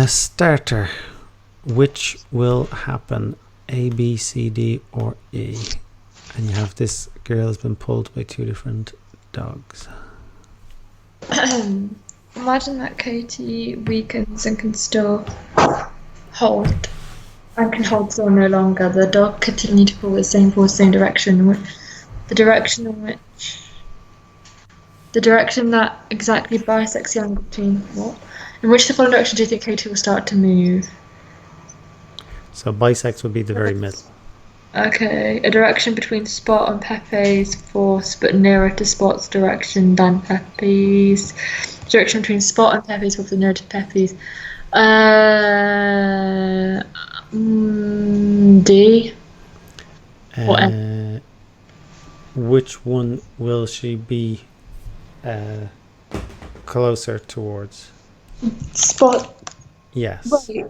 Starter. Which will happen? A, B, C, D, or E? And you have this girl has been pulled by two different dogs. Imagine that Katie weakens and can still hold. And can hold still no longer. The dog continued to pull the same force, same direction. The direction that exactly bisects the angle between what? In which the following direction do you think Katie will start to move? So bisects would be the very middle. Okay, a direction between Spot and Pepe's force, but nearer to Spot's direction than Pepe's. Direction between Spot and Pepe's force, but nearer to Pepe's. D. Or F. Which one will she be closer towards? Spot. Yes. Right. So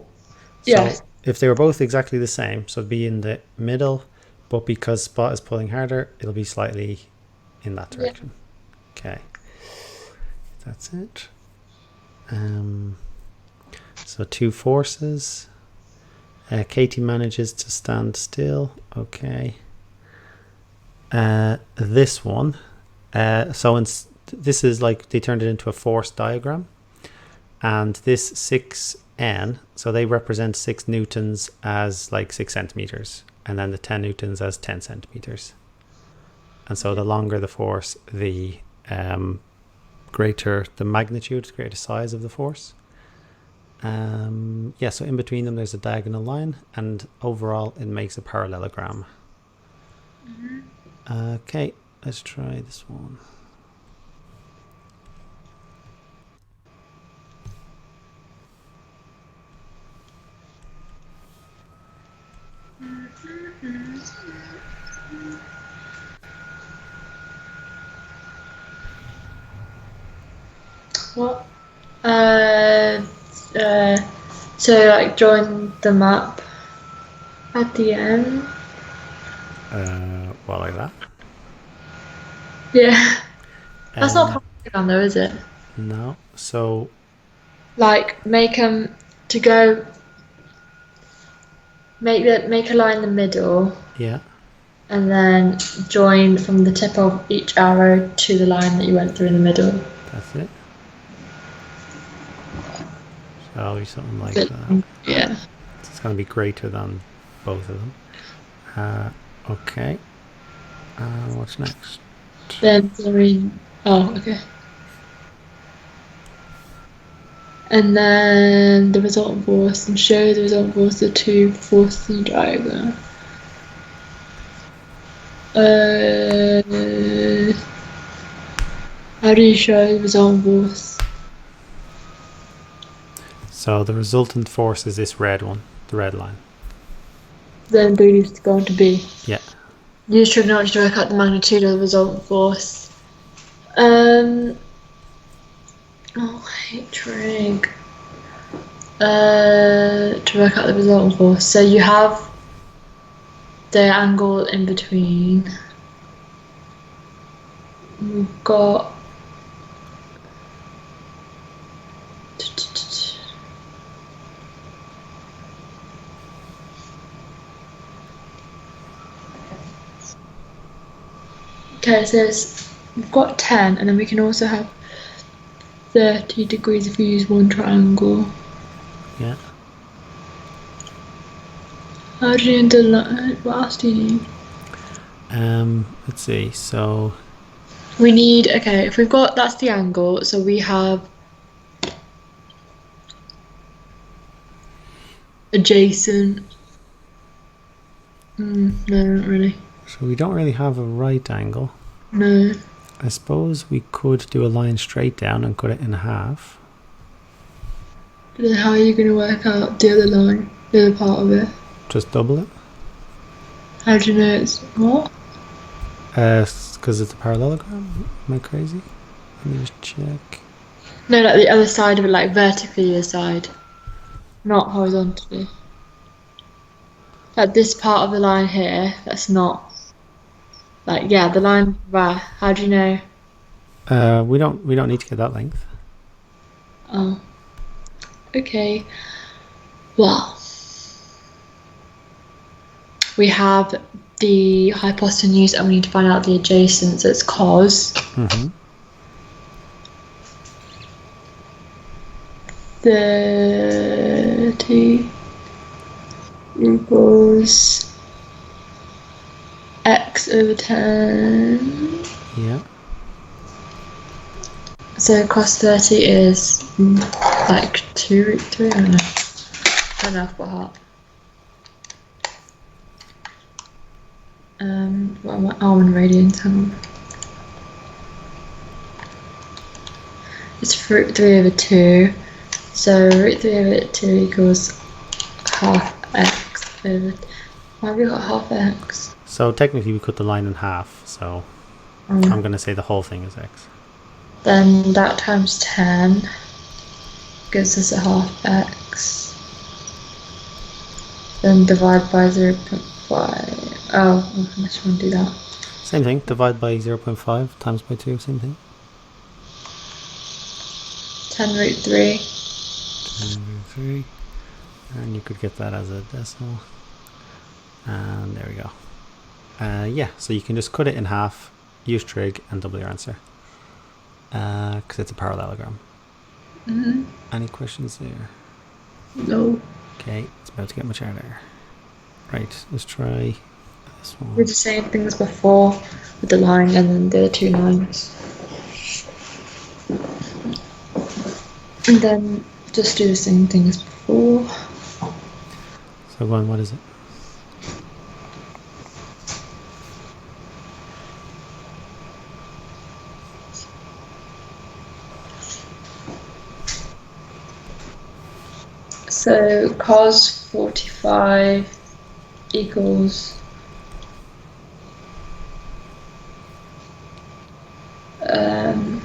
Yes. if they were both exactly the same, so it'd be in the middle, but because Spot is pulling harder, it'll be slightly in that direction. Yeah. Okay. That's it. So two forces. Katie manages to stand still. Okay. This one. This is like they turned it into a force diagram, and this 6n. So they represent 6 newtons as like 6 centimeters, and then the 10 newtons as 10 centimeters. And so the longer the force, the greater the magnitude, greater size of the force. Yeah, so in between them there's a diagonal line, and overall it makes a parallelogram. Okay, let's try this one. What? So like join the map at the end. Well, like that. Yeah. That's not polygon though, is it? No. So Like make them to go. Make a line in the middle. Yeah. And then join from the tip of each arrow to the line that you went through in the middle. That's it. So it'll be something like that. Yeah. It's going to be greater than both of them. Okay. What's next? Then join. Oh, okay. And then the resultant force, and show the resultant force the two forces in the diagram. How do you show the resultant force? So the resultant force is this red one, the red line. Then B needs to go on to B. Yeah. Use trigonometry to work out the magnitude of the resultant force. Oh, I hate trig. To work out the resultant force. So you have the angle in between. We've got okay, so we've got 10, and then we can also have 30 degrees if we use one triangle. Yeah. How do you do that? What else do you need? Let's see. So we need, okay, if we've got, that's the angle, so we have adjacent. No, not really. So we don't really have a right angle. No. I suppose we could do a line straight down and cut it in half. But then how are you going to work out the other line, the other part of it? Just double it. How do you know it's what? Because it's a parallelogram. Am I crazy? Let me just check. No, like the other side of it, like vertically the side, not horizontally. Like this part of the line here, that's not. Like yeah, the line where? How do you know? We don't need to get that length. Oh. Okay. Well, we have the hypotenuse and we need to find out the adjacent, so it's cos 30 equals x over 10. Yeah. So cos 30 is like 2 root 3, I don't know. I don't know if what half. What am I? Oh, in radians, hang on. It's root 3 over 2. So root 3 over 2 equals half x over... Why have we got half x? So technically we cut the line in half, so I'm going to say the whole thing is x. Then that times 10 gives us a half x. Then divide by 0.5. Oh, unless you want to do that. Same thing, divide by 0.5 times by 2, same thing. 10 root 3. 10 root 3. And you could get that as a decimal. And there we go. Yeah, so you can just cut it in half, use trig, and double your answer. Because it's a parallelogram. Any questions there? No. Okay, it's about to get much harder. Right, let's try this one. We're the same thing as before with the line and then the 2 lines. And then just do the same thing as before. So go on, what is it? So cos 45 equals 10.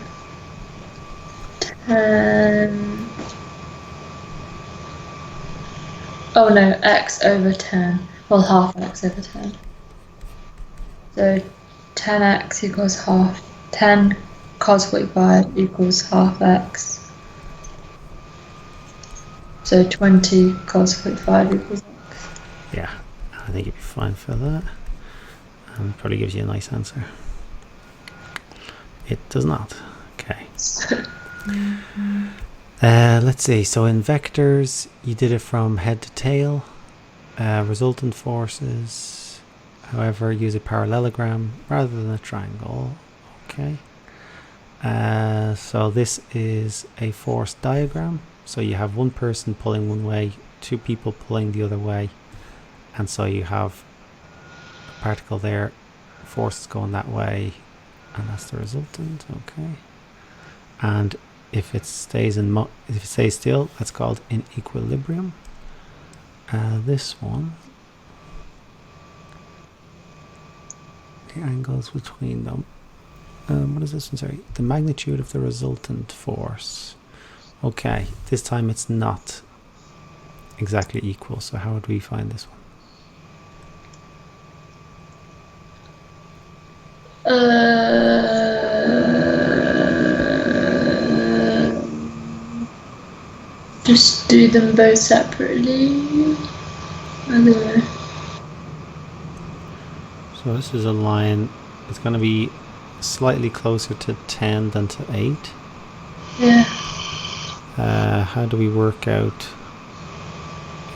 Oh no, x over 10. Well, half x over 10. So 10x equals half. 10 cos 45 equals half x. So 20 cos 45 equals x. Yeah, I think you'd be fine for that. And probably gives you a nice answer. It does not. Okay. Let's see. So in vectors, you did it from head to tail. Resultant forces, however, use a parallelogram rather than a triangle. Okay. So this is a force diagram. So you have one person pulling one way, two people pulling the other way, and so you have a particle there, force is going that way, and that's the resultant. Okay. And if it stays still, that's called in equilibrium. This one, the angles between them. What is this one? Sorry, the magnitude of the resultant force. Okay, this time it's not exactly equal. So how would we find this one? Just do them both separately. I don't know. So this is a line. It's going to be slightly closer to 10 than to 8. Yeah. How do we work out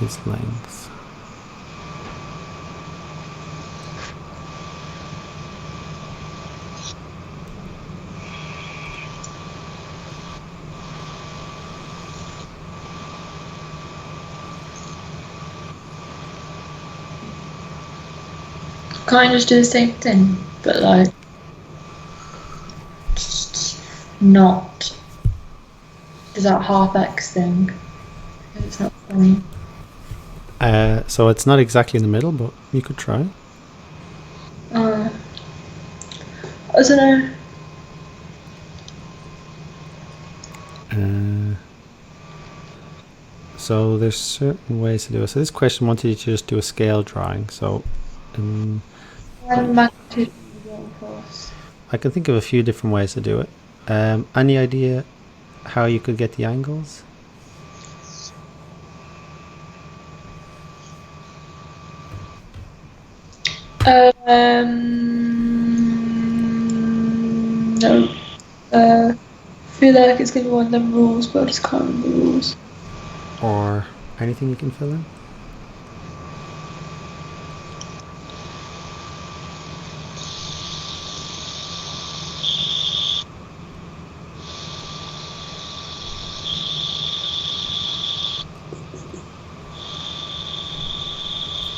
its length? Can't you just do the same thing, but like just not do that half x thing? It's not funny. So it's not exactly in the middle, but you could try. I don't know. So there's certain ways to do it. So this question wanted you to just do a scale drawing. So Magnitude of force. I can think of a few different ways to do it. Any idea how you could get the angles? No. I feel like it's going to be one of them rules, but I just can't remember the rules. Or anything you can fill in?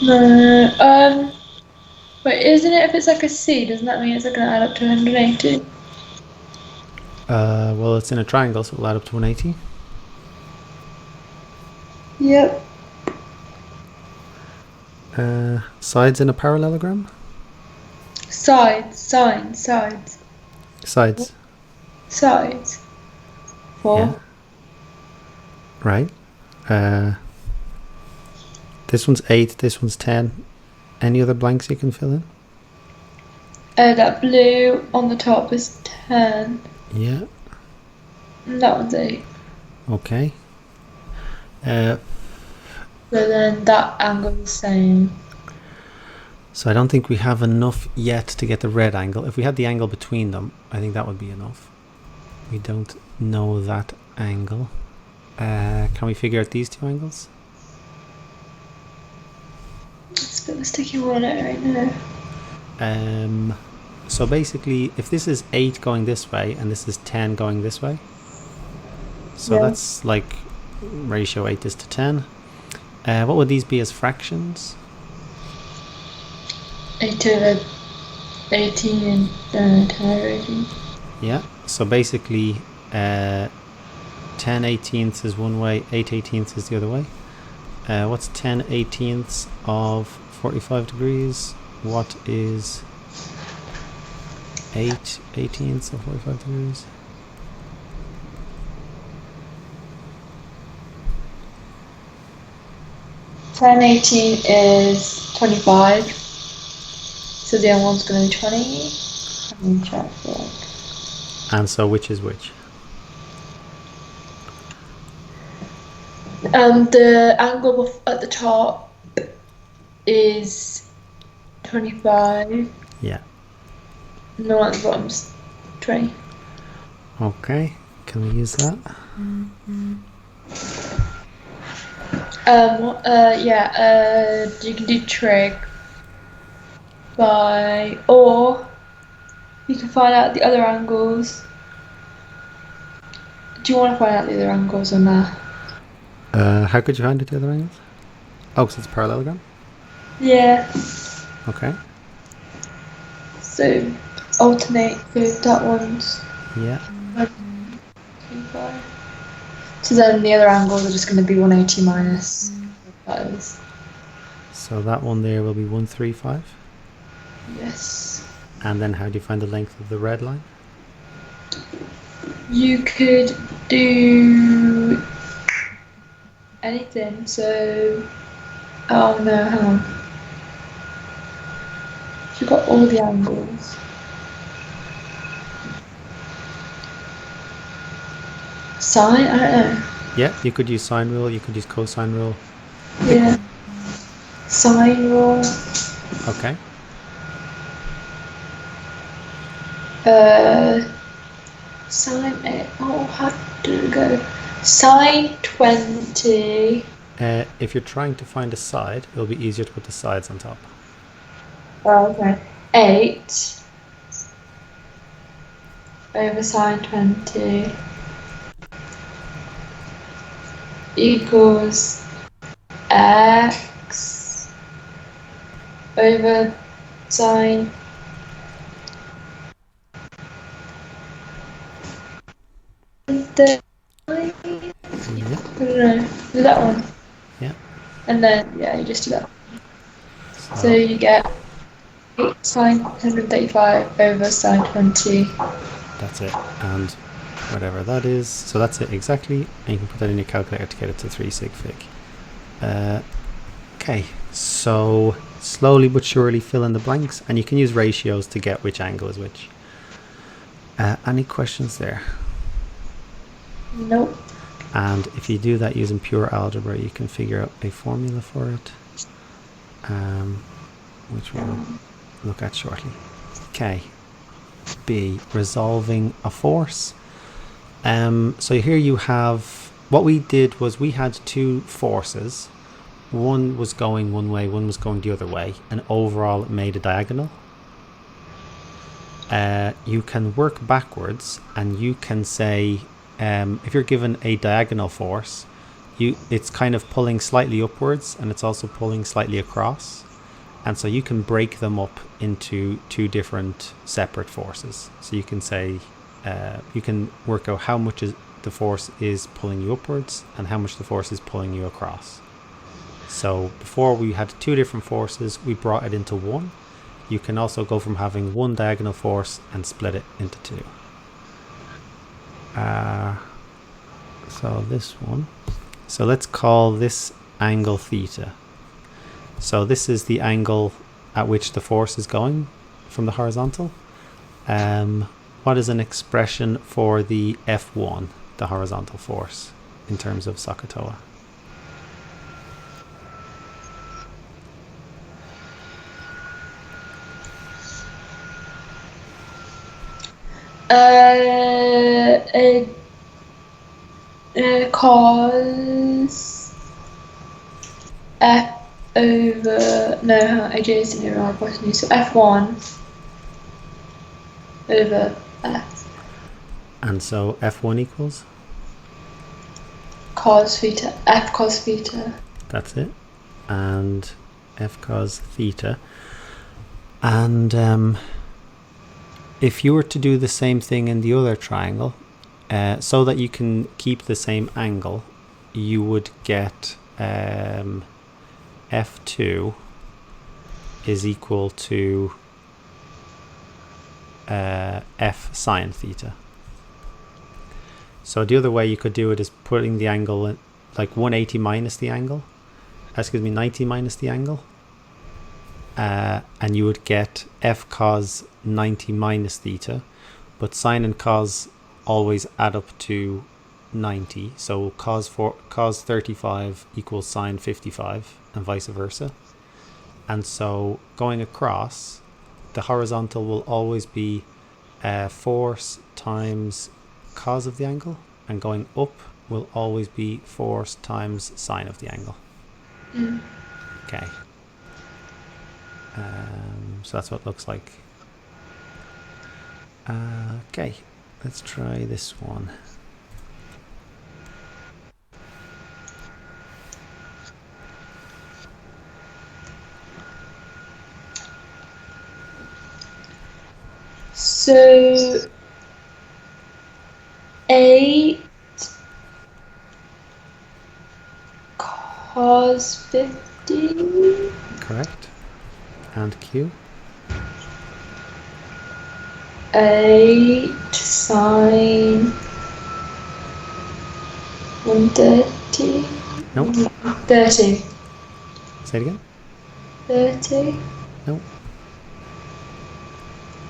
No. But isn't it if it's like a C, doesn't that mean it's going to add up to 180? Well, it's in a triangle, so it'll add up to 180. Yep. Sides in a parallelogram? Sides. Sides. Sides. Yeah. 4. Right. This one's 8, this one's 10. Any other blanks you can fill in? That blue on the top is 10. Yeah. And that one's 8. Okay. So then that angle is the same. So I don't think we have enough yet to get the red angle. If we had the angle between them, I think that would be enough. We don't know that angle. Can we figure out these two angles? It's a bit of a sticky one on it right now. So basically, if this is 8 going this way and this is 10 going this way, so Yeah. that's like ratio 8 is to 10. What would these be as fractions? 8 to 18 and 10 over 18. Yeah, so basically 10 eighteenths is one way, 8 eighteenths is the other way. What's 10 eighteenths of 45 degrees? What is 8 eighteenths of 45 degrees? Ten 18 is 25. So the other one's going to be 20. Let me check that. And so which is which? The angle at the top is 25. Yeah. And the one at the bottom's 20. Okay, can we use that? You can do trig by, or you can find out the other angles. Do you want to find out the other angles on that? How could you find it the other angles? Oh, because it's a parallelogram? Yeah. Okay. So alternate, so that one's Yeah. 25. So then the other angles are just going to be 180 minus those. So that one there will be 135. Yes. And then how do you find the length of the red line? You could do anything, so... Oh no, hang on. You've got all the angles. Sine? I don't know. Yeah, you could use sine rule, you could use cosine rule. Yeah. Sine rule. Okay. Sine 8. Oh, how did it go? Sine 20. If you're trying to find a side, it'll be easier to put the sides on top. Oh, okay. 8 over sine 20 equals x over sine the I Yeah. don't know. Do that one. Yeah. And then yeah, you just do that. So So you get 8 sine 135 over sine 20. that's it. And whatever that is. So that's it exactly. And you can put that in your calculator to get it to 3 sig fig. Okay. So slowly but surely fill in the blanks. And you can use ratios to get which angle is which. Any questions there? Nope. And if you do that using pure algebra, you can figure out a formula for it. Which will look at shortly. Okay. B, resolving a force. So here you have, what we did was we had two forces. One was going one way, one was going the other way, and overall it made a diagonal. You can work backwards, and you can say, if you're given a diagonal force, it's kind of pulling slightly upwards, and it's also pulling slightly across. And so you can break them up into two different separate forces. So you can say, you can work out how much the force is pulling you upwards and how much the force is pulling you across. So before we had two different forces, we brought it into one. You can also go from having one diagonal force and split it into two. So this one. So let's call this angle theta. So this is the angle at which the force is going from the horizontal. What is an expression for the F1, the horizontal force, in terms of SOHCAHTOA? Cos F over, no, AJ is in the right bottom, so F1 over F. And so F1 equals? Cos theta, F cos theta. That's it. And F cos theta. And if you were to do the same thing in the other triangle, so that you can keep the same angle, you would get F2 is equal to F sine theta. So the other way you could do it is putting the angle in, like 180 minus the angle, 90 minus the angle, and you would get F cos 90 minus theta, but sine and cos always add up to 90, so cos 35 equals sine 55 and vice versa. And so going across, the horizontal will always be force times cos of the angle, and going up will always be force times sine of the angle. Okay. So that's what it looks like. Okay, let's try this one. So 8 cos 50. Correct. And Q? 8 sine 130. Nope. 30. Say it again? 30. Nope.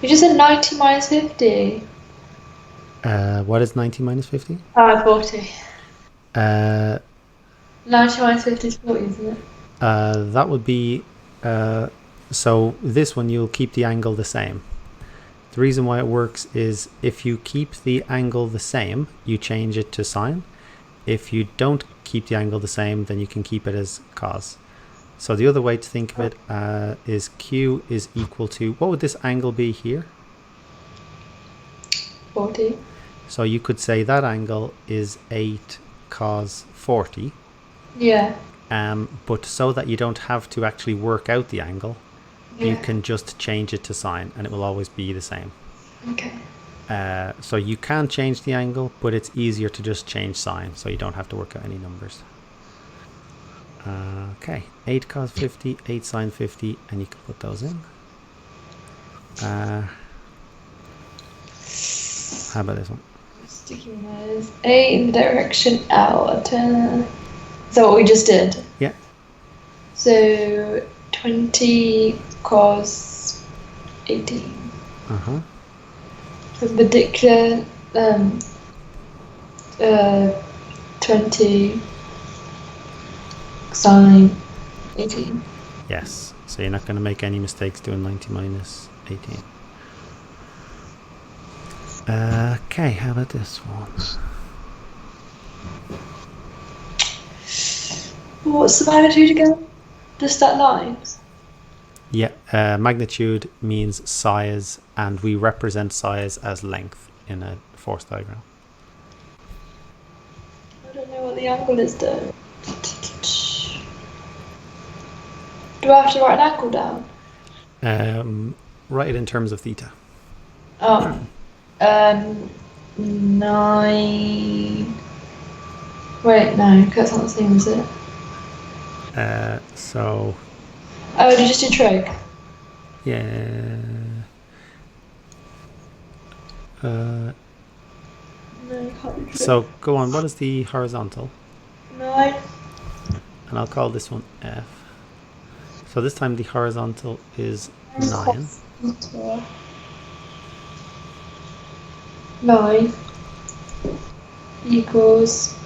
You just said 90 minus 50. What is 90 minus 50? 40. Uh, 90 minus 50 is 40, isn't it? that would be, so this one you'll keep the angle the same. The reason why it works is if you keep the angle the same, you change it to sine. If you don't keep the angle the same, then you can keep it as cos. So the other way to think of it is Q is equal to, what would this angle be here? 40. So you could say that angle is 8 cos 40. Yeah. But so that you don't have to actually work out the angle, you can just change it to sine and it will always be the same. Okay. So you can change the angle, but it's easier to just change sine, so you don't have to work out any numbers. Okay, 8 cos 50, 8 sine 50, and you can put those in. How about this one? Sticky nose. 8 in the direction L. 10. Is that what we just did? Yeah. So 20 cos 18. Uh-huh. Perpendicular 20 sine 18. Yes. So you're not going to make any mistakes doing 90 minus 18. Okay, how about this one? What's the magnitude again? Just that line? Yeah, magnitude means size, and we represent size as length in a force diagram. I don't know what the angle is though. Do I have to write an angle down? Write it in terms of theta. Oh. 9. Wait, no, that's not the same, is it? So Oh, did you just do trig? yeah. No, you can't do trig. So go on. What is the horizontal? 9. And I'll call this one F. So this time the horizontal is 9. 9 equals.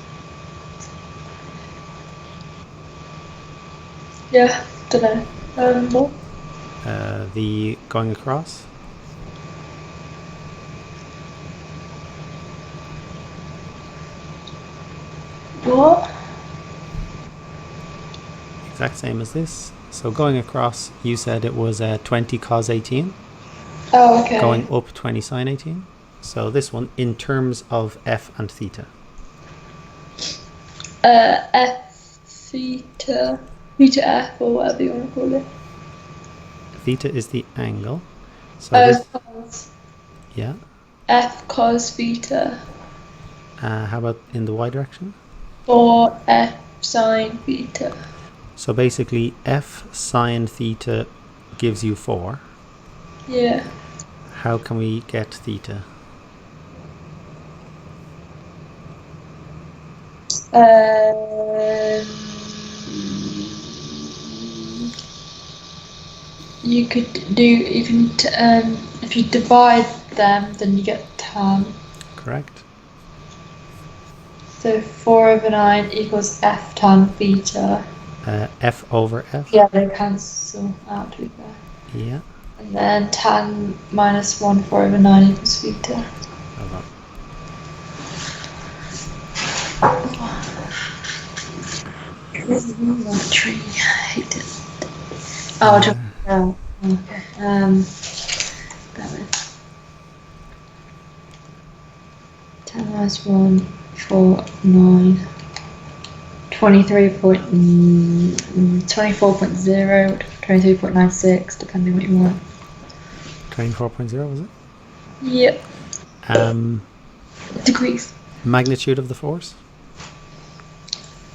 Yeah, don't know. What? The going across. What? Exact same as this. So going across, you said it was 20 cos 18. Oh, okay. Going up 20 sine 18. So this one in terms of F and theta. F theta F or whatever you want to call it. Theta is the angle. So this, Cos. yeah. F cos theta. How about in the y direction? Or F sine theta. So basically F sine theta gives you 4. Yeah. How can we get theta? You can if you divide them, then you get tan. Correct. So 4/9 equals F tan theta. F over F. Yeah, they cancel out to be fair. Yeah. And then tan minus 1 4/9 equals theta. Hold on. Tree. I hate it. Oh, okay. That was 10 minus 1, 4, 9. 24.0, 23.96, depending what you want. 24.0 was it? Yep. Degrees. Magnitude of the force?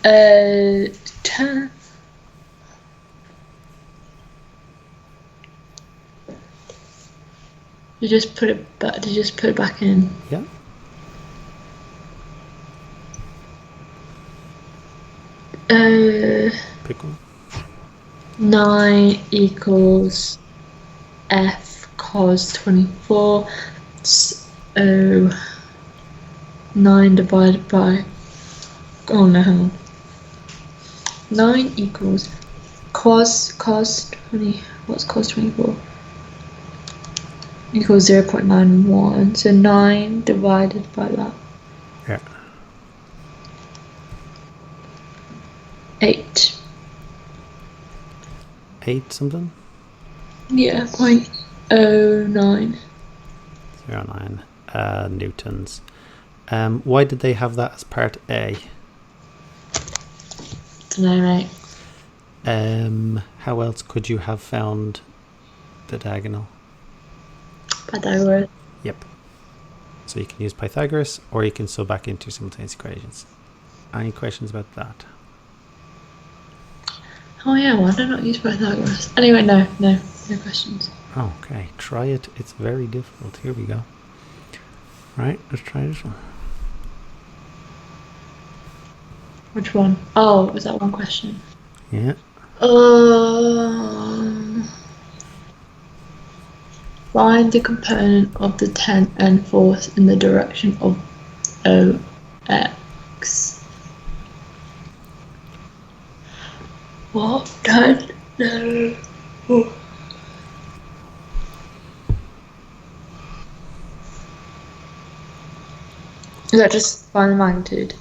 10. You just put it back. You just put it back in. Yeah. Pick one. 9 equals F cos 24. So 9 divided by. Oh no, hang on. 9 equals cos 20. What's cos 24? Equals 0.91. So 9 divided by that. Yeah. 8. 8 something? Yeah, 0.09. 0.9 newtons. Why did they have that as part A? Don't know, mate. How else could you have found the diagonal? Pythagoras. Yep. So you can use Pythagoras, or you can sub back into simultaneous equations. Any questions about that? Oh yeah, why did I not use Pythagoras? Anyway, no questions. Okay, try it. It's very difficult. Here we go. Right, let's try this one. Which one? Oh, was that one question? Yeah. Find the component of the 10n force in the direction of OX. What? 10 No. Oh. Is that just find the magnitude?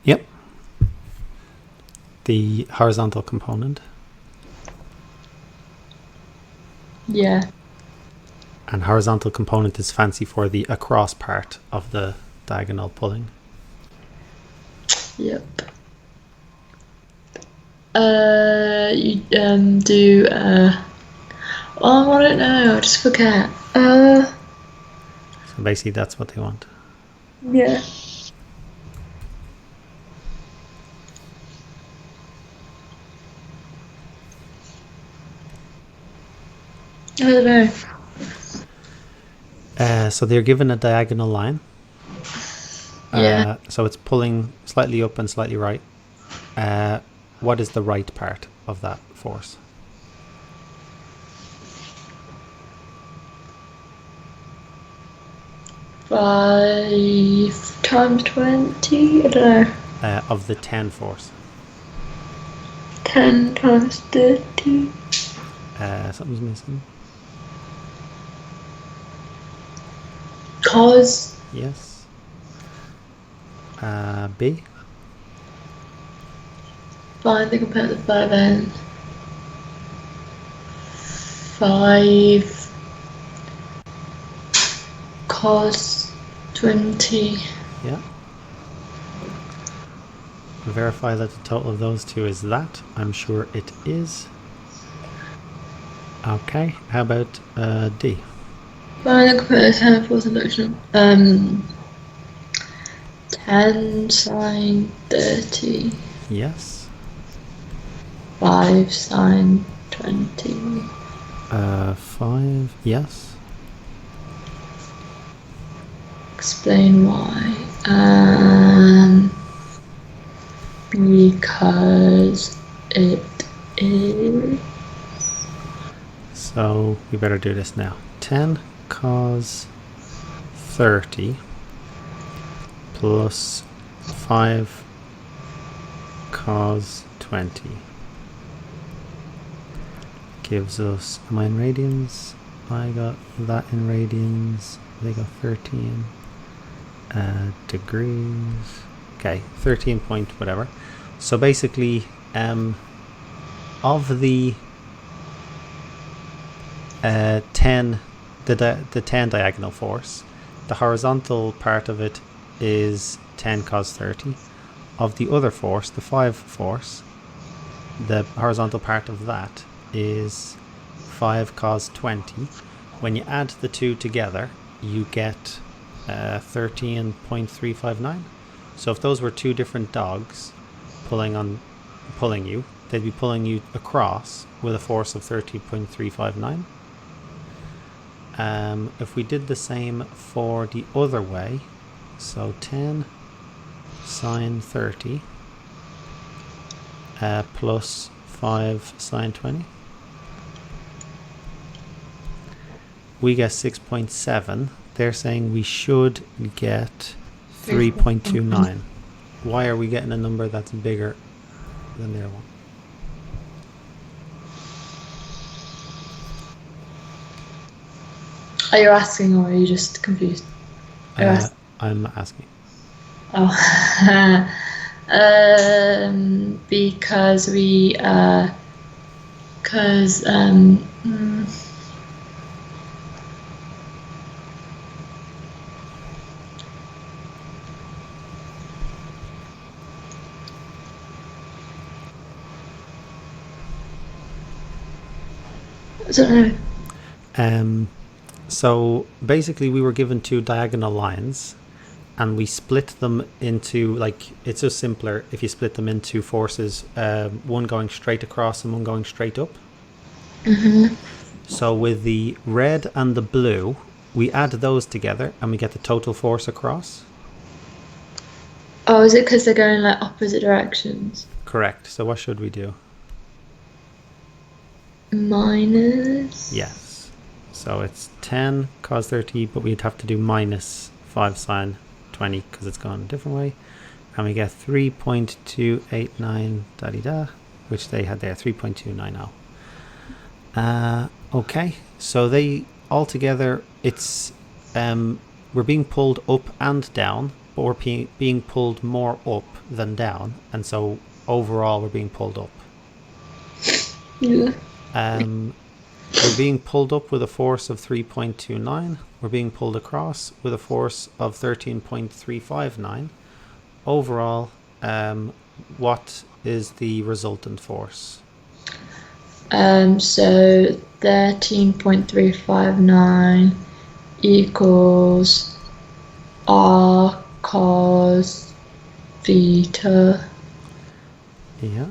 Yep. The horizontal component. Yeah. And horizontal component is fancy for the across part of the diagonal pulling. Yep. You do oh, I don't know. I just forget. So basically, that's what they want. Yeah. I don't know. So they're given a diagonal line. Yeah. So it's pulling slightly up and slightly right. What is the right part of that force? Five times 20. I don't know. Of the 10 force. 10 times 30. Something's missing. Cos. Yes. B. Find the component of 5n. 5 cos 20. Yeah. Verify that the total of those two is that. I'm sure it is. Okay. How about D? Find the component of 10 force induction. 10 sine 30. Yes. 5 sine 20. 5. Yes. Explain why. Because it is. So we better do this now. 10 cos 30 plus 5 cos 20 gives us, am I in radians? I got that in radians. They got 13 degrees. Okay, 13 point whatever. So basically, of the 10, the 10 diagonal force, the horizontal part of it is 10 cos 30. Of the other force, the 5 force, the horizontal part of that is 5 cos 20. When you add the two together, you get 13.359. So if those were two different dogs pulling you, they'd be pulling you across with a force of 30.359. If we did the same for the other way, so 10 sine 30 plus 5 sine 20, we get 6.7. They're saying we should get 3.29. Why are we getting a number that's bigger than their one? Are you asking or are you just confused? I'm asking. Oh. Because we, because, I don't know. So basically we were given two diagonal lines and we split them into, like, it's just simpler if you split them into forces, one going straight across and one going straight up. So with the red and the blue, we add those together and we get the total force across. Oh, is it because they're going like opposite directions? Correct. So what should we do? Minus. Yes. So it's 10 cos 30, but we'd have to do minus 5 sine 20 because it's gone a different way. And we get 3.289 da-di-da, which they had there, 3.290. Okay, so they altogether, it's we're being pulled up and down, but we're being pulled more up than down, and so overall we're being pulled up. Yeah. We're being pulled up with a force of 3.29. We're being pulled across with a force of 13.359. Overall, what is the resultant force? So 13.359 equals r cos theta, Yeah.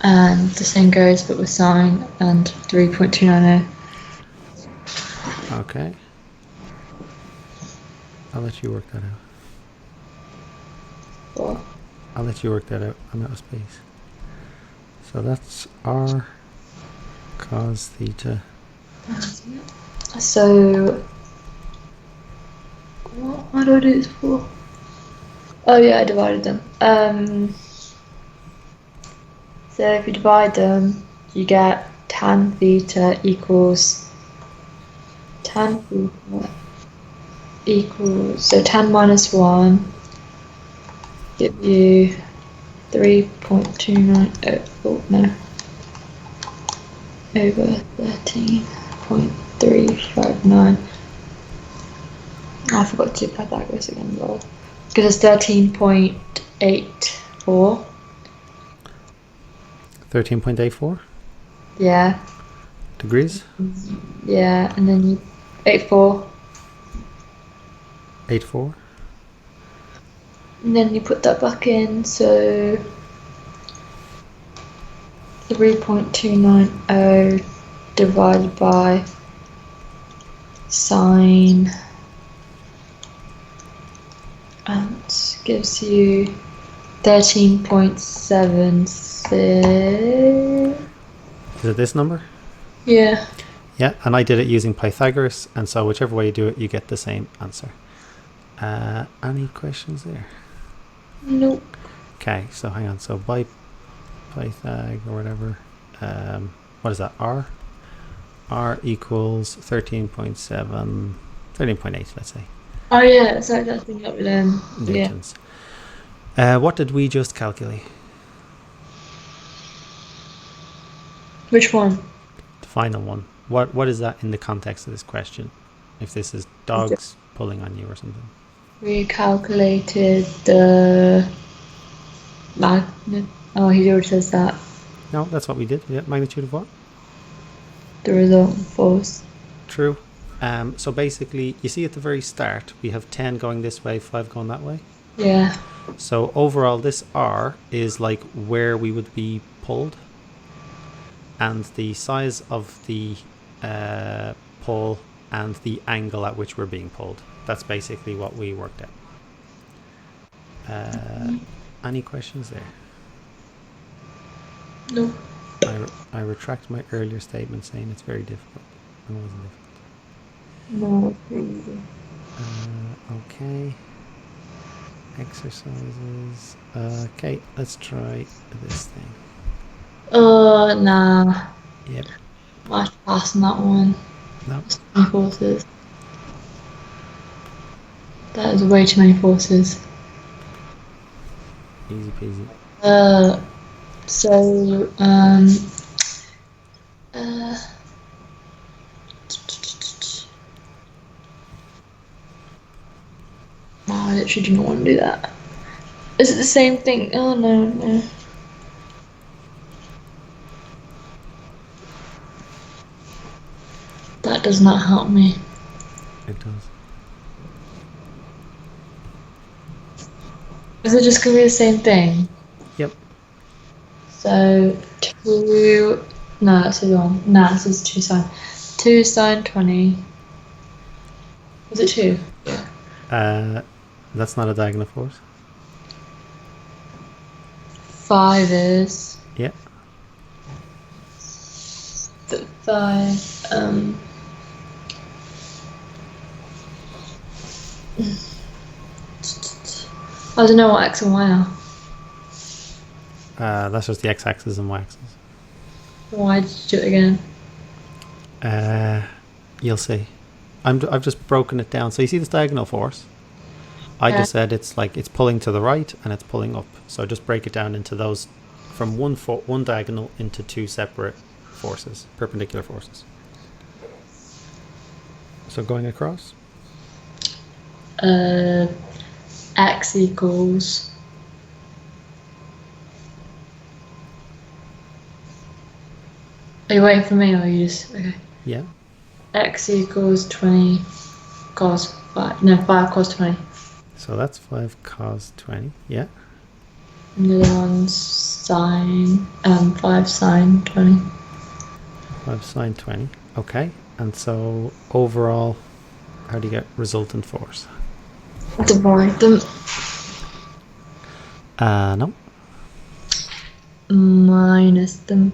and the same goes but with sine and 3.290. Okay. I'll let you work that out. What? I'll let you work that out. I'm out of space. So that's r cos theta. So what do I do this for? Oh yeah, I divided them. So if you divide them, you get tan theta equals tan theta equals, so tan minus 1 give you 3.290, oh no, over 13.359. I forgot to do Pythagoras again, lol. Because it's 13.84. 13.84 Yeah, degrees. yeah, and then you 84. 84. And then you put that back in, so 3.290 divided by sine, and gives you 13.76. Is it this number? Yeah. Yeah, and I did it using Pythagoras, and so whichever way you do it, you get the same answer. Any questions there? Nope. Okay, so hang on. So by Pythag or whatever, what is that? R equals 13.7, 13.8, let's say. Oh yeah, so that's been up with Newtons. What did we just calculate? Which one? The final one. What is that in the context of this question? If this is dogs pulling on you or something. We calculated the magnet. Oh, he already says that. No, that's what we did. Yeah, magnitude of what? The resultant force. True. So basically, you see at the very start, we have 10 going this way, 5 going that way. Yeah. So overall, this R is like where we would be pulled. And the size of the pull and the angle at which we're being pulled. That's basically what we worked out. Any questions there? No. I retract my earlier statement saying it's very difficult. It wasn't difficult. No, it's pretty easy. Okay. Exercises. Okay, let's try this thing. Nah. Yep. I have to pass on that one. No. Too many forces. That is way too many forces. Easy peasy. So, I literally do not want to do that. Is it the same thing? Oh no. That does not help me. It does. Is it just going to be the same thing? Yep. So, 2... No, that's the wrong. Nah, this is 2 sine. 2 sine 20. Was it 2? Yeah. That's not a diagonal force. 5 is... Yep. 5, I don't know what x and y are. That's just the x-axis and y-axis. Why did you do it again? You'll see. I've just broken it down. So you see this diagonal force? I Yeah. just said it's like it's pulling to the right and it's pulling up. So just break it down into those from one diagonal into two separate forces, perpendicular forces. So going across. X equals. Are you waiting for me or are you just okay? Yeah. X equals 20 cos 5. No, 5 cos 20. So that's 5 cos 20. Yeah. And the other one's sine 5 sine 20. 5 sine 20. Okay. And so overall, how do you get resultant force? Divide them. No. Minus them.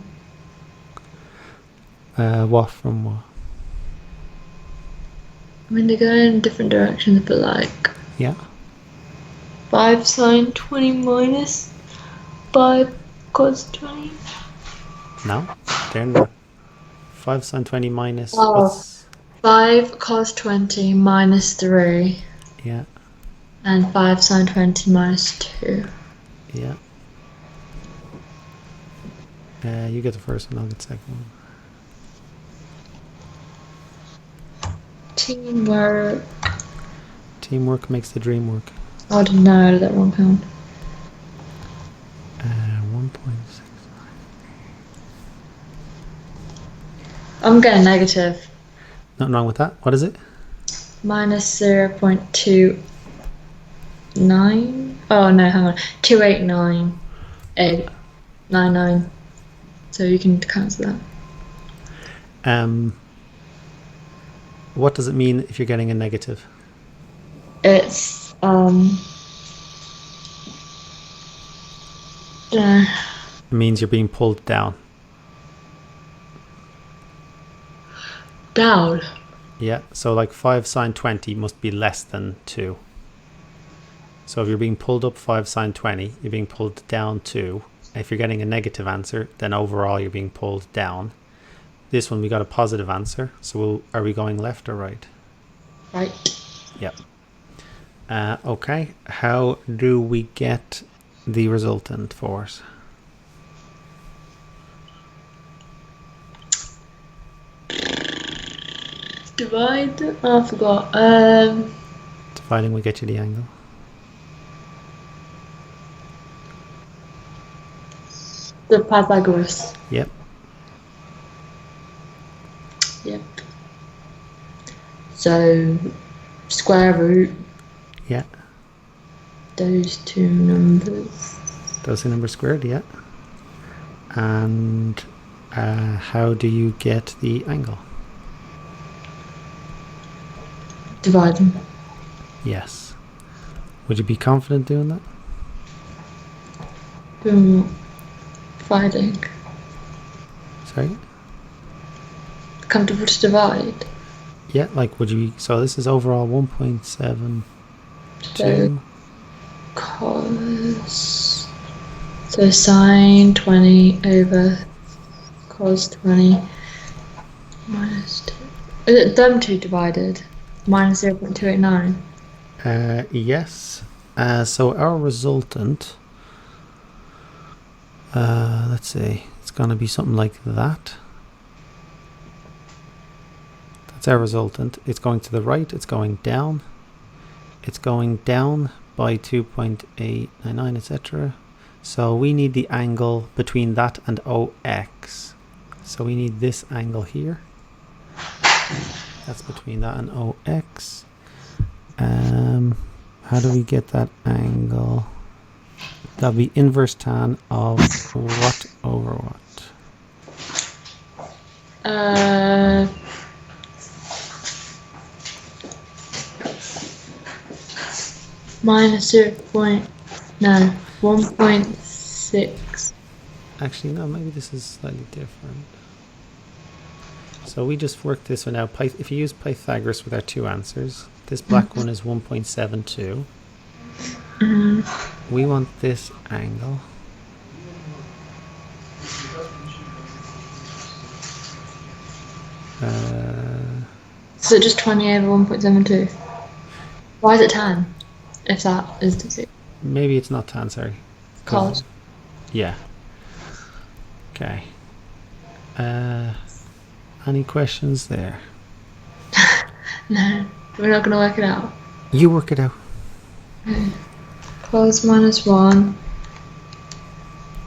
What from what? I mean, they're going in different directions, but like Yeah. 5 sine 20 minus 5 cos 20. No. They're not. 5 sine 20 minus Oh, what's. 5 cos 20 minus 3. Yeah. And 5 sine 20 minus 2. Yeah. You get the first one, I'll get the second one. Teamwork. Teamwork makes the dream work. Oh, I didn't know I did that wrong count. 1.6. I'm getting negative. Nothing wrong with that. What is it? Minus 0.29. Oh no, hang on. 289.899. So you can cancel that. What does it mean if you're getting a negative? It's It means you're being pulled down. down. Yeah, so like 5 sine 20 must be less than 2. So if you're being pulled up 5 sine 20, you're being pulled down 2. If you're getting a negative answer, then overall you're being pulled down. This one we got a positive answer, so are we going left or right? Right. Yep. Okay, how do we get the resultant force? Divide. Oh, I forgot. Dividing will get you the angle. The Pythagoras. Yep. Yep. So square root Yeah. those two numbers. Those two numbers squared, yeah. And how do you get the angle? Divide them. Yes. Would you be confident doing that? Dividing. Sorry? Comfortable to divide. Yeah, like would you be, so this is overall 1.72. So cos. So sine 20 over cos 20 minus 2. Is it them two divided? Minus 0.289. Yes. So our resultant, let's see, it's going to be something like that. That's our resultant. It's going to the right, it's going down. It's going down by 2.899, etc. So we need the angle between that and OX. So we need this angle here. That's between that and OX. How do we get that angle? That'll be inverse tan of what over what? Minus 1.6. Actually, no, maybe this is slightly different. So we just worked this one out. If you use Pythagoras with our two answers, this black one is 1.72. We want this angle. So just 20 over 1.72. Why is it tan? If that is the Maybe it's not tan, sorry. cause. Yeah. Okay. Any questions there? No, we're not going to work it out. You work it out. Cos minus 1,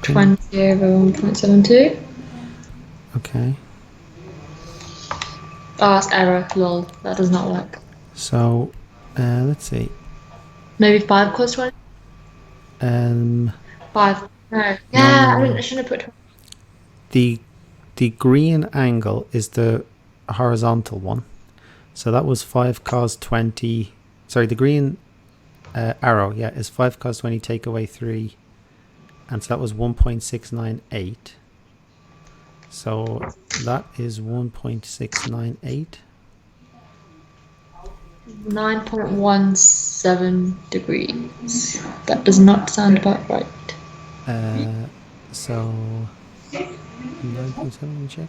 20 over 1.72. Okay. Oh, that's error. Lol. That does not work. So, let's see. Maybe 5 cos 20? 5. 5. No. No. I shouldn't have put 20. The green angle is the horizontal one. So that was 5 cos 20. Sorry, the green arrow, yeah, is 5 cos 20 take away 3. And so that was 1.698. So that is 1.698. 9.17 degrees. That does not sound about right. So 9.7, let me check.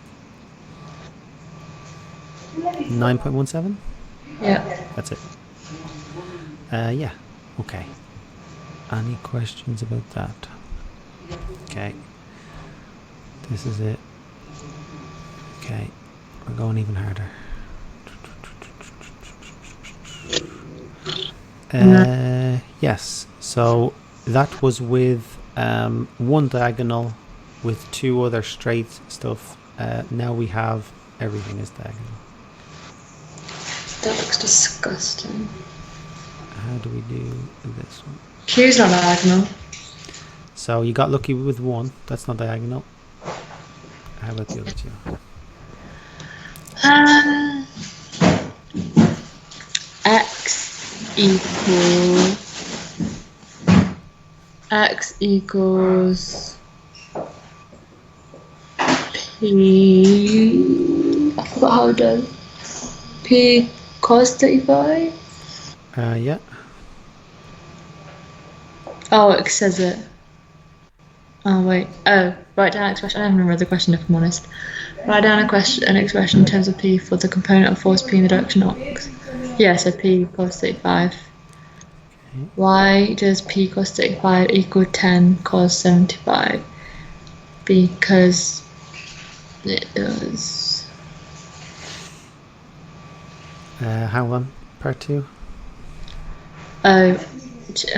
9.17? Yeah. That's it. Yeah, okay. Any questions about that? Okay. This is it. Okay, we're going even harder. Yes, so that was with one diagonal with 2 other straight stuff. Now we have everything is diagonal. That looks disgusting. How do we do this one? Q's not diagonal. So you got lucky with 1. That's not diagonal. How about the other 2? X equals P. I forgot how it does. P cos 35. Yeah. Oh, it says it. Oh wait. Oh, write down an expression. I don't remember the question if I'm honest. Write down an expression in terms of P for the component of force P in the direction X. Yeah, so P cos 35. Okay. Why does P cos 35 equal 10 cos 75? Because it does. Hang on. Part 2. Oh, I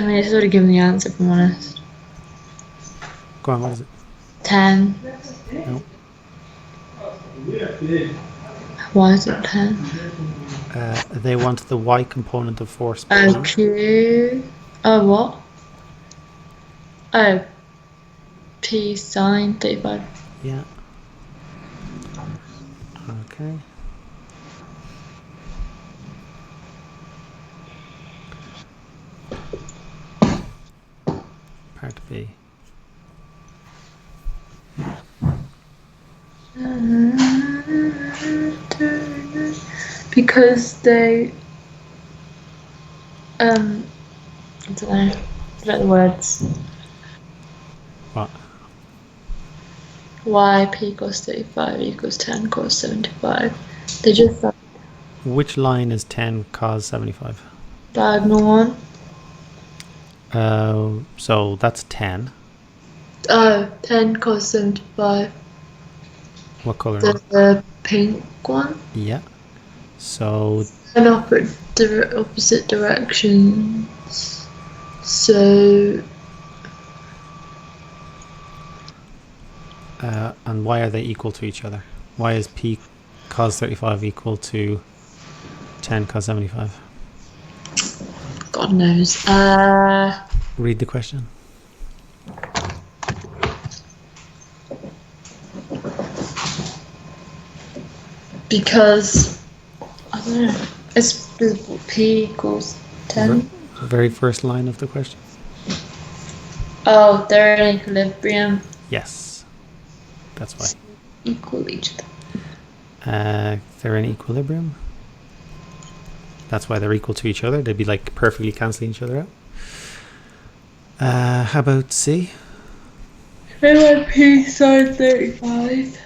mean, it's already given the answer if I'm honest. Go on, what is it? 10. No. Why is it 10? They want the y component of force P. Oh, Q. Oh, what? Oh, P sine 35. Yeah. Okay. Part B. Because they, I don't know, I forget the words. What? Y P cos 35 equals 10 cos 75. They just Which line is 10 cos 75? diagonal one. So that's 10. Oh, 10 cos 75. What color is it? The pink one. Yeah. So And opposite directions. So and why are they equal to each other? Why is P cos 35 equal to 10 cos 75? God knows. Read the question. Because I don't know. It's P equals 10. Very first line of the question. Oh, they're in equilibrium. Yes. That's why. Equal each other. They're in equilibrium. That's why they're equal to each other. They'd be like perfectly cancelling each other out. How about C? They want P sine 35,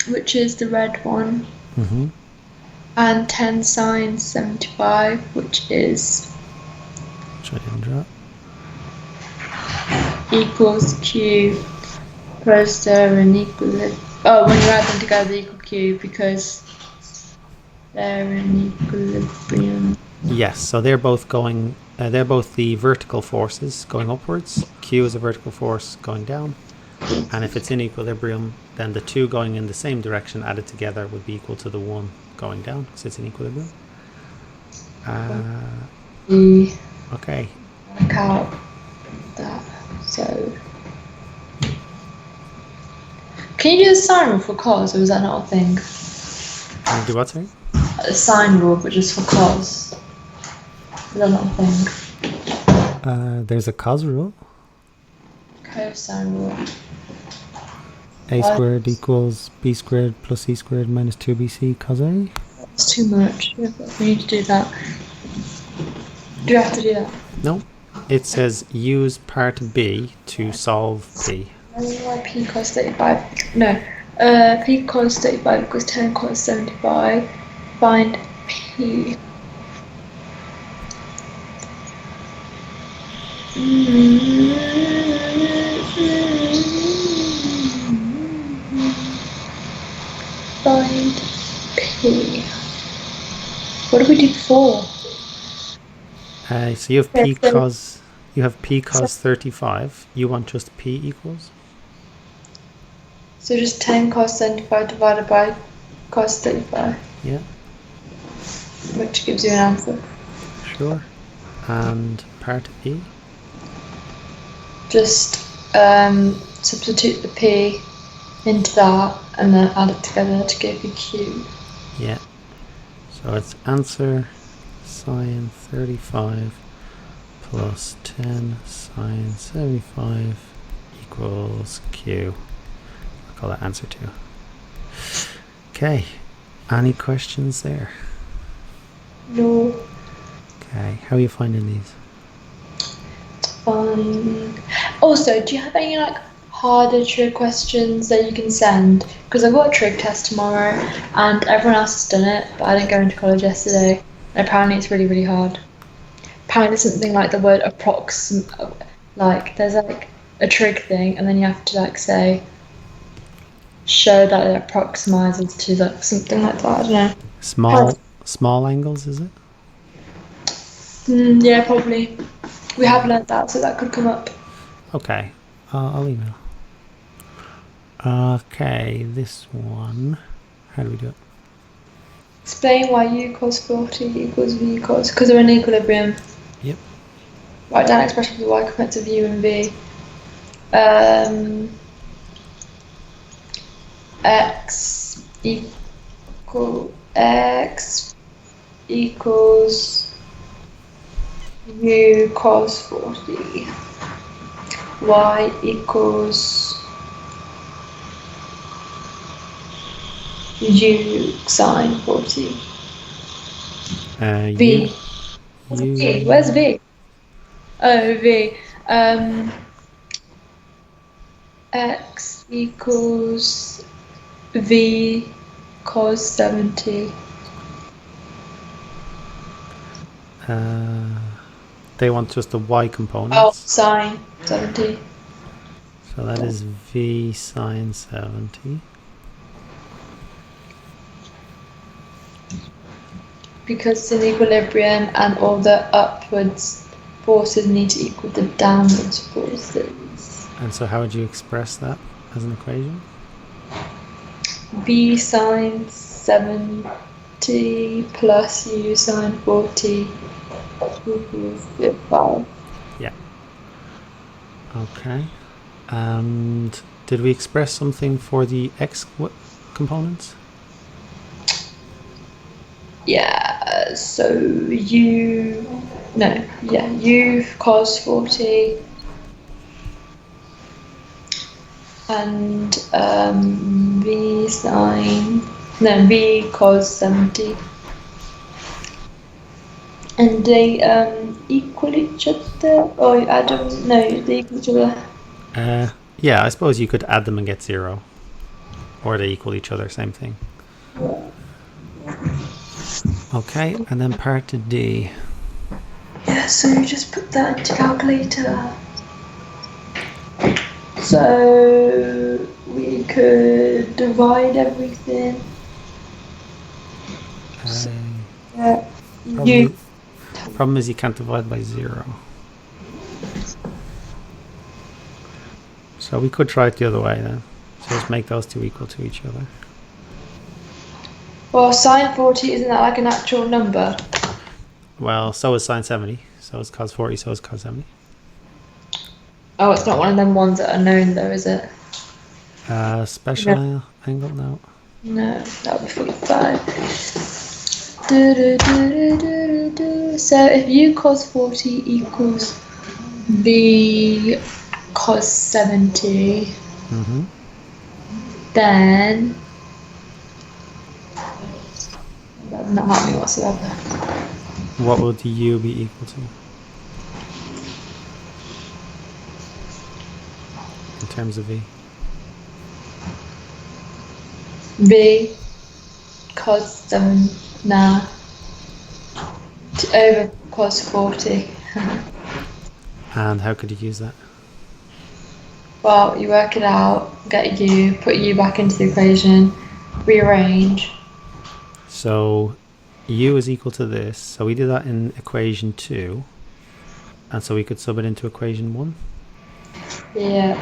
which is the red one. Mm-hmm. and 10 sine 75, which is Which I didn't draw. equals q because they're in equilibrium. Oh, when you add them together, they equal q because they're in equilibrium. Yes, so they're both going. They're both the vertical forces going upwards. Q is a vertical force going down, and if it's in equilibrium, then the two going in the same direction added together would be equal to the one going down because it's in equilibrium. Okay. Work out that. So, can you do the sine rule for cos, or is that not a thing? Can you do what, sorry? A sine rule, but just for cos. Is that not a thing? There's a cos rule. Cosine rule. A squared equals b squared plus c squared minus 2bc cos A. It's too much. We need to do that. Do you have to do that? No. It says use part B to solve P. Why p cos 35? No. P cos 35 equals 10 cos 75. Find p. Find p. What did we do before? So you have P cos 35. You want just P equals? So just 10 cos 75 divided by cos 35. Yeah. Which gives you an answer. Sure. And part E? Just substitute the p into that and then add it together to give you q. Yeah. So it's answer sine 35 plus 10 sine 75 equals q. I'll call that answer 2. Okay. Any questions there? No. Okay. How are you finding these? Fine. Also, do you have any like harder trig questions that you can send? Because I've got a trig test tomorrow and everyone else has done it, but I didn't go into college yesterday. And apparently it's really, really hard. Apparently it's something like the word like there's like a trig thing and then you have to like say show that it approximatizes to like something like that. I don't know. Small angles, is it? Yeah, probably. We have learnt that, so that could come up. Okay, I'll email. Okay, this one. How do we do it? Explain why u cos 40 equals v cos, because they're in equilibrium. Yep. Write down expression for the y components of u and v. X equals u cos 40. Y equals u sine 40. V. V. Where's V? Oh, V. X equals V cos 70. They want just the y components. Oh, sine 70. So that is v sine 70. Because it's in equilibrium and all the upwards forces need to equal the downwards forces. And so how would you express that as an equation? V sine 70 plus u sine 40 equals 5. Yeah. Okay. And did we express something for the x components? Yeah, so u cos 40 and v cos 70. And they equal each other, or I don't know, they equal each other. Yeah, I suppose you could add them and get 0. Or they equal each other, same thing. Yeah. Okay, and then part D. Yeah, so you just put that into calculator. So we could divide everything. Yeah, you. Problem is you can't divide by 0. So we could try it the other way then. So just make those two equal to each other. Well, sine 40, isn't that like an actual number? Well, so is sine 70. So is cos 40, so is cos 70. Oh, it's not one of them ones that are known though, is it? Special angle? No. No, that would be 45. Do, do, do, do, do, do. So if u cos 40 equals v cos 70, then that's not happening whatsoever. What would the u be equal to? In terms of v? V cos 7 over cos 40. And how could you use that? Well, you work it out, get u, put u back into the equation, rearrange. So u is equal to this. So we did that in equation 2. And so we could sub it into equation 1. Yeah.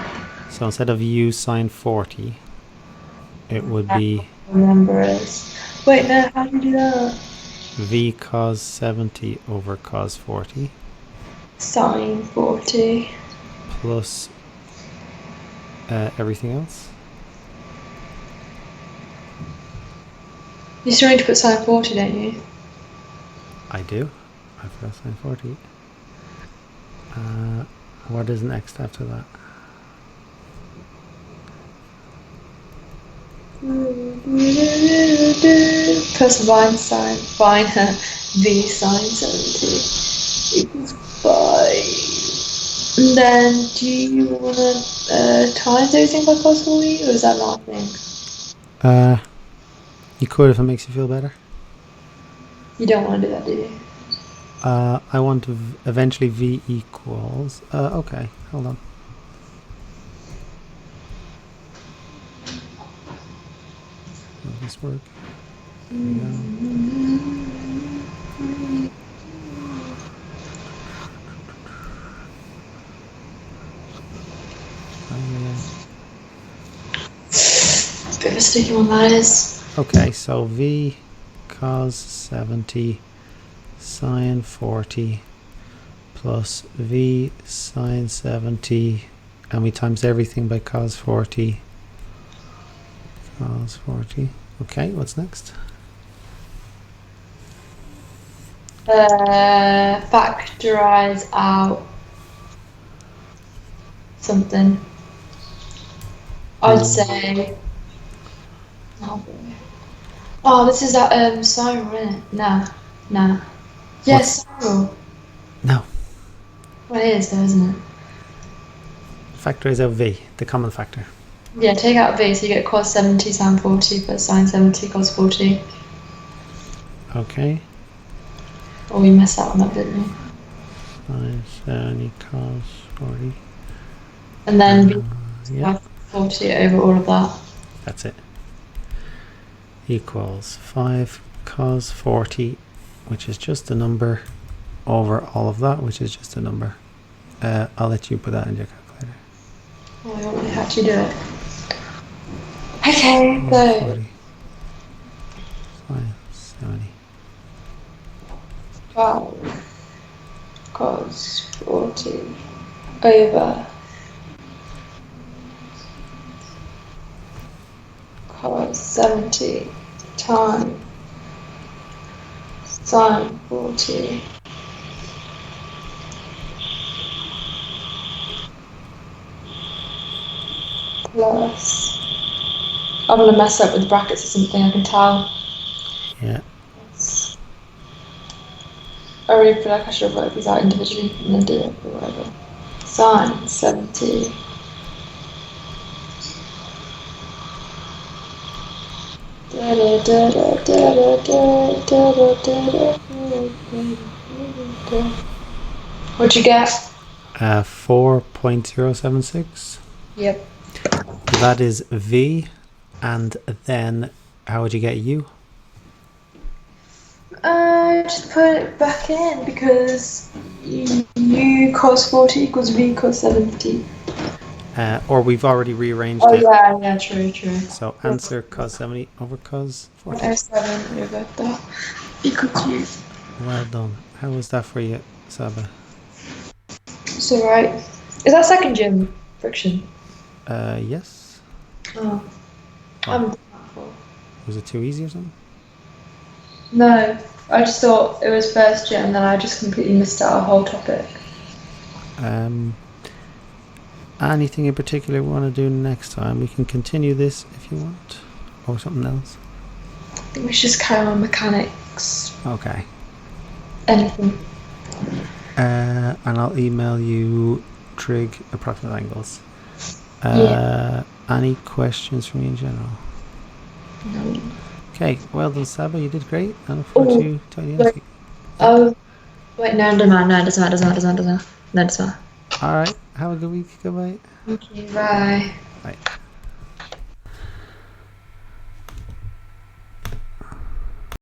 So instead of u sine 40, it would be Remember is. Wait, no, how do you do that? v cos 70 over cos 40 Sine 40. plus everything else. You still need to put sine 40, don't you? I do. I forgot sine 40. What is next after that? Plus fine v sine 70 equals 5. And then do you want to times everything by cos 40, or is that not a thing? You could if it makes you feel better. You don't want to do that, do you? I want to eventually v equals. Okay, hold on. Will this work? There we go. Bit of a sticky one that is. Okay, so v cos 70 sine 40 plus v sine 70, and we times everything by cos 40. Cos 40. Okay, what's next? Factorize out something. I'd say. Oh, this is that spiral, isn't it? Nah. Yes, spiral. No. Well, it is though, isn't it? Factorize out v, the common factor. Yeah, take out v, so you get cos 70 sine 40 plus sine 70 cos 40. Okay. Oh, we messed that one up, didn't we? Sine 70 cos 40. And then yeah. 40 over all of that. That's it. Equals 5 cos 40, which is just a number, over all of that, which is just a number. I'll let you put that in your calculator. Oh, I don't really how to do it. Okay, so 40. 5, 70. 12 cos 40 over cos 70 times sine 40 plus. I'm gonna mess up with brackets or something, I can tell. Yeah. I really feel like I should have worked these out individually and then do it or whatever. Sine 70 What'd you get? 4.076. Yep. That is V. And then how would you get U? Just put it back in because U cos 40 equals V cos 70. Or we've already rearranged Oh it. yeah, true. So answer cos 70 over cos 40. 107 over that equals U. Well done. How was that for you, Saba? It's alright. Is that second gym friction? Yes. Oh, I Why? haven't done that before. Was it too easy or something? No, I just thought it was first gym and then I just completely missed out a whole topic. Anything in particular we want to do next time? We can continue this if you want, or something else. I think we should just carry on mechanics. Okay. Anything. And I'll email you trig approximate angles. Yeah. Any questions for me in general? No. Okay, well done, Saba. You did great. I look forward to telling you next Wait. week. Oh, wait, no, it doesn't matter. No, it doesn't matter. No, it doesn't matter. All right. Have a good week. Goodbye. Thank you. Bye. Bye.